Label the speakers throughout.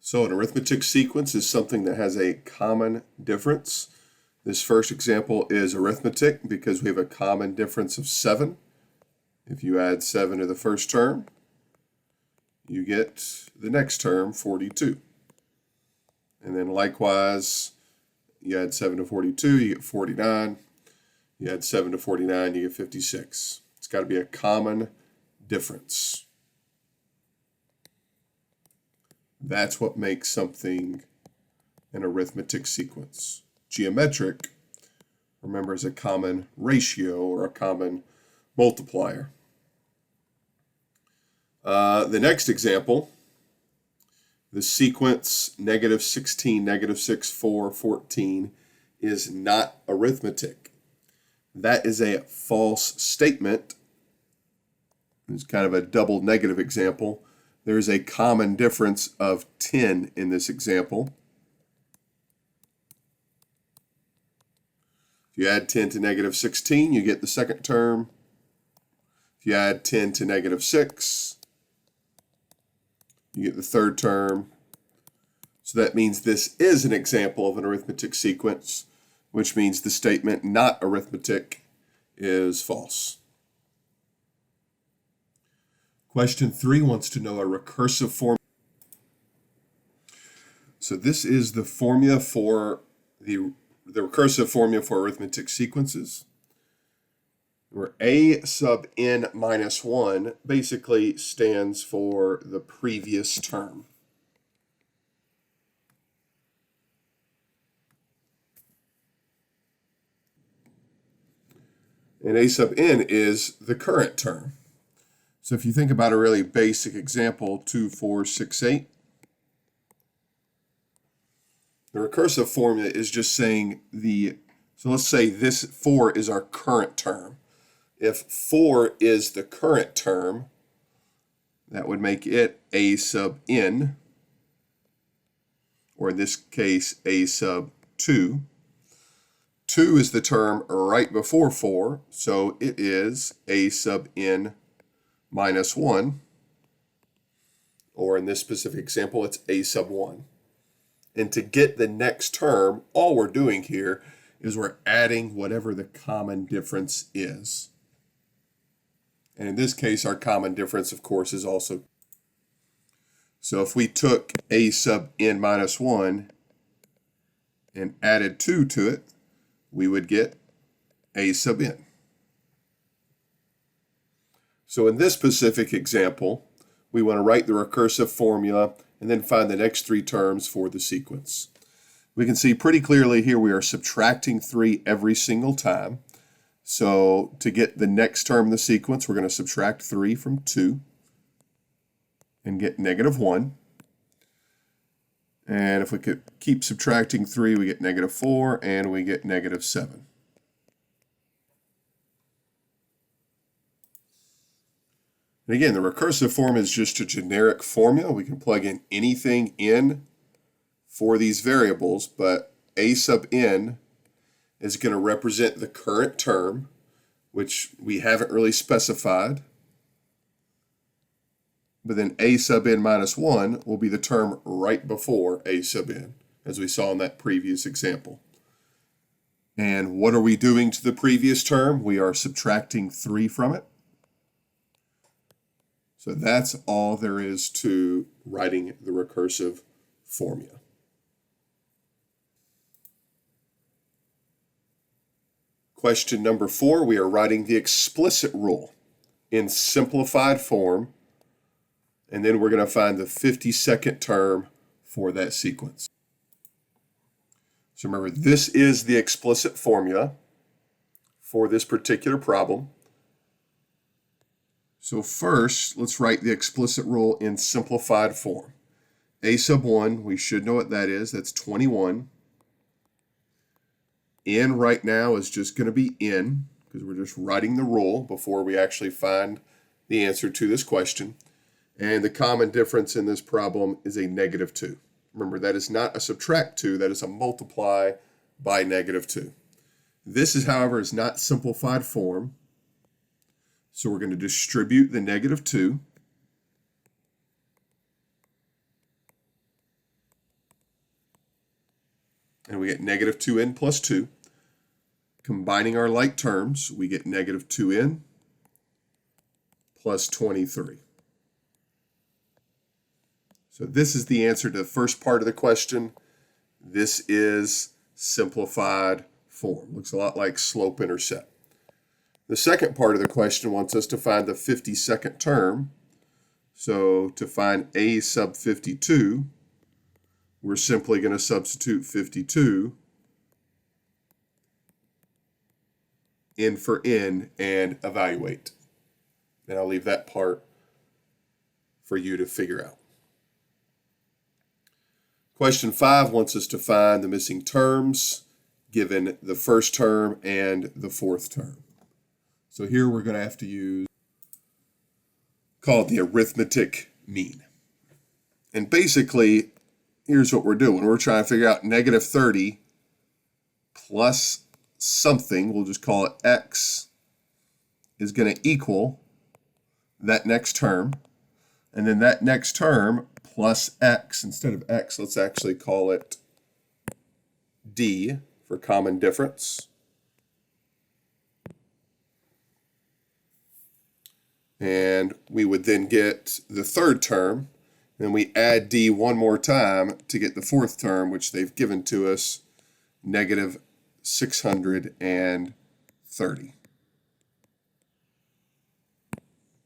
Speaker 1: So an arithmetic sequence is something that has a common difference. This first example is arithmetic because we have a common difference of 7. If you add 7 to the first term, you get the next term, 42. And then likewise, you add 7 to 42, you get 49. You add 7 to 49, you get 56. It's got to be a common difference. That's what makes something an arithmetic sequence. Geometric, remember, is a common ratio or a common multiplier. The next example, the sequence -16, -6, 4, 14 is not arithmetic. That is a false statement. It's kind of a double negative example. There's a common difference of 10 in this example. If you add 10 to -16, you get the second term. If you add 10 to -6, you get the third term. So that means this is an example of an arithmetic sequence, which means the statement not arithmetic is false. Question 3 wants to know a recursive formula. So this is the formula for the recursive formula for arithmetic sequences, where a sub n minus 1 basically stands for the previous term. And a sub n is the current term. So if you think about a really basic example, 2, 4, 6, 8, the recursive formula is just saying so let's say this 4 is our current term. If 4 is the current term, that would make it a sub n, or in this case, a sub 2. 2 is the term right before 4, so it is a sub n minus 1, or in this specific example, it's a sub 1. And to get the next term, all we're doing here is we're adding whatever the common difference is. And in this case, our common difference, of course, is also. So if we took a sub n minus 1 and added 2 to it, we would get a sub n. So in this specific example, we want to write the recursive formula and then find the next 3 terms for the sequence. We can see pretty clearly here we are subtracting 3 every single time. So to get the next term in the sequence, we're going to subtract 3 from 2 and get -1. And if we could keep subtracting 3, we get -4 and we get -7. And again, the recursive form is just a generic formula. We can plug in anything in for these variables, but a sub n is going to represent the current term, which we haven't really specified. But then a sub n minus 1 will be the term right before a sub n, as we saw in that previous example. And what are we doing to the previous term? We are subtracting 3 from it. So that's all there is to writing the recursive formula. Question number 4, we are writing the explicit rule in simplified form, and then we're going to find the 52nd term for that sequence. So remember, this is the explicit formula for this particular problem. So first, let's write the explicit rule in simplified form. A sub 1, we should know what that is. That's 21. N right now is just going to be n, because we're just writing the rule before we actually find the answer to this question. And the common difference in this problem is a -2. Remember, that is not a subtract 2, that is a multiply by -2. This is, however, is not simplified form. So we're going to distribute the -2. and we get negative 2n plus 2. Combining our like terms, we get negative 2n plus 23. So this is the answer to the first part of the question. This is simplified form. Looks a lot like slope-intercept. The second part of the question wants us to find the 52nd term. So to find a sub 52, we're simply going to substitute 52 in for n and evaluate. And I'll leave that part for you to figure out. Question 5 wants us to find the missing terms given the first term and the fourth term. So here we're going to have to use, call it the arithmetic mean. And basically, here's what we're doing. We're trying to figure out negative 30 plus something, we'll just call it x, is going to equal that next term. And then that next term plus x, instead of x, let's actually call it d for common difference. And we would then get the third term, and we add d one more time to get the fourth term, which they've given to us, negative 630.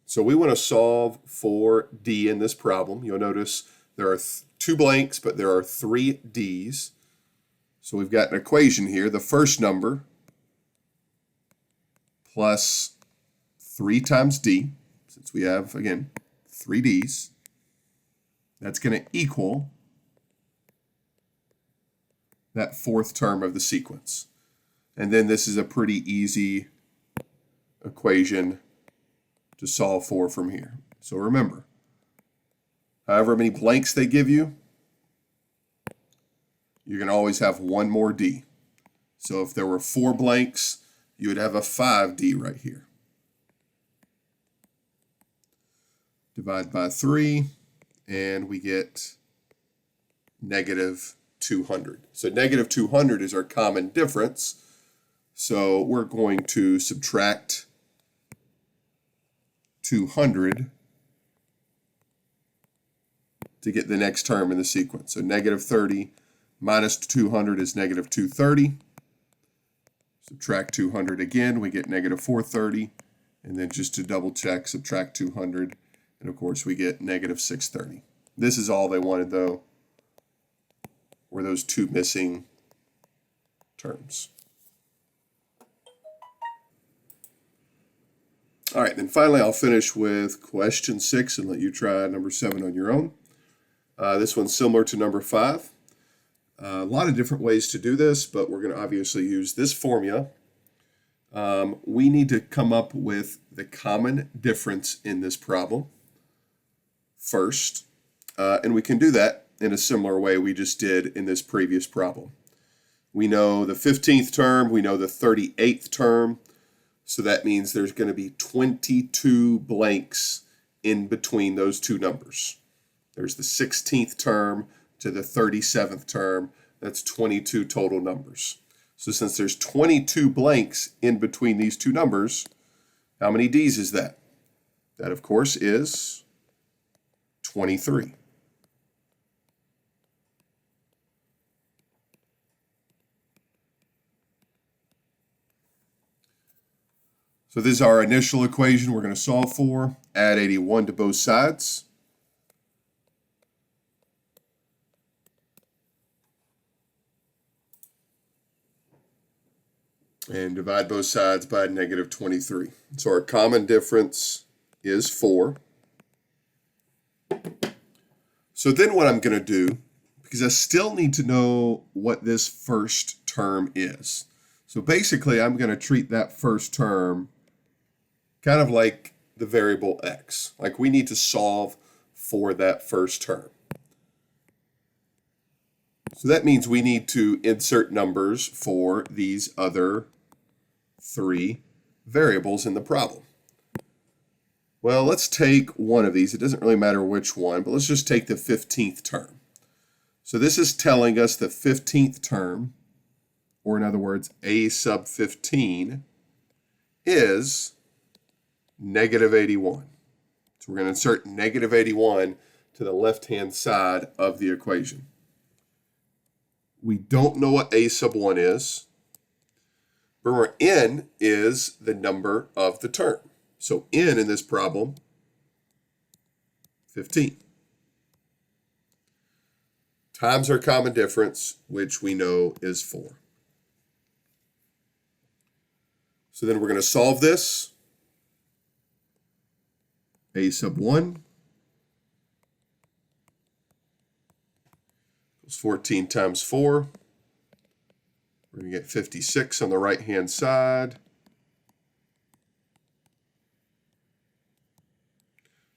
Speaker 1: So we want to solve for d in this problem. You'll notice there are 2 blanks, but there are 3 d's. So we've got an equation here. The first number plus 3 times d, since we have, again, 3 d's. That's going to equal that fourth term of the sequence. And then this is a pretty easy equation to solve for from here. So remember, however many blanks they give you, you're going to always have one more d. So if there were 4 blanks, you would have a 5d right here. Divide by 3, and we get negative 200. So negative 200 is our common difference. So we're going to subtract 200 to get the next term in the sequence. So negative 30 minus 200 is negative 230. Subtract 200 again, we get negative 430. And then just to double check, subtract 200. And of course, we get negative 630. This is all they wanted, though, were those 2 missing terms. All right, then finally I'll finish with question 6 and let you try number 7 on your own. This one's similar to number 5. A lot of different ways to do this, but we're going to obviously use this formula. We need to come up with the common difference in this problem first, and we can do that in a similar way we just did in this previous problem. We know the 15th term, we know the 38th term, so that means there's going to be 22 blanks in between those 2 numbers. There's the 16th term to the 37th term. That's 22 total numbers. So since there's 22 blanks in between these 2 numbers, how many d's is that? That, of course, is 23. So this is our initial equation we're going to solve for. Add 81 to both sides. And divide both sides by negative 23. So our common difference is 4. So then what I'm going to do, because I still need to know what this first term is. So basically, I'm going to treat that first term kind of like the variable x. Like we need to solve for that first term. So that means we need to insert numbers for these other 3 variables in the problem. Well, let's take one of these. It doesn't really matter which one, but let's just take the 15th term. So this is telling us the 15th term, or in other words, a sub 15, is negative 81. So we're going to insert negative 81 to the left-hand side of the equation. We don't know what a sub 1 is. Remember, n is the number of the term. So n in this problem, 15. Times our common difference, which we know is 4. So then we're going to solve this. A sub 1 equals 14 times 4. We're going to get 56 on the right-hand side.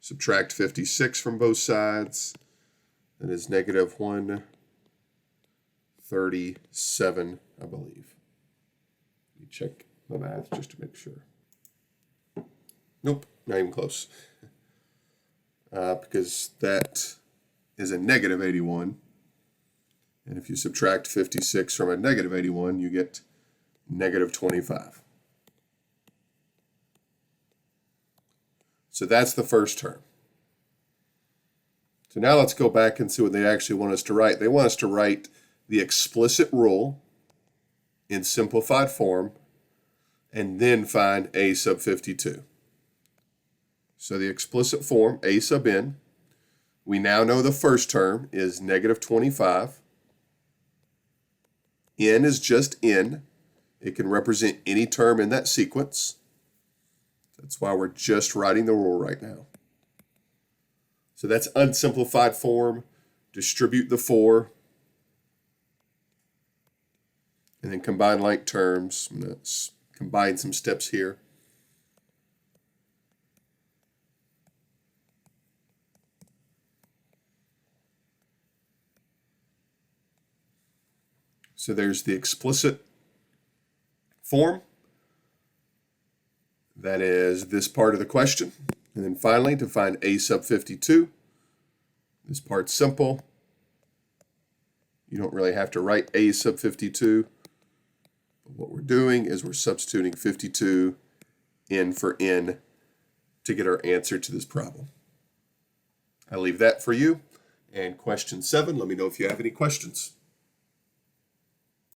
Speaker 1: Subtract 56 from both sides. That is negative 137, I believe. Let me check my math just to make sure. Nope, not even close. Because that is a negative 81. And if you subtract 56 from a negative 81, you get negative 25. So that's the first term. So now let's go back and see what they actually want us to write. They want us to write the explicit rule in simplified form and then find a sub 52. So the explicit form, a sub n, we now know the first term is negative 25. N is just n. It can represent any term in that sequence. That's why we're just writing the rule right now. So that's unsimplified form. Distribute the 4. And then combine like terms. I'm going to combine some steps here. So there's the explicit form. That is this part of the question. And then finally, to find a sub 52, this part's simple. You don't really have to write a sub 52. But what we're doing is we're substituting 52 in for n to get our answer to this problem. I leave that for you. And question 7, let me know if you have any questions.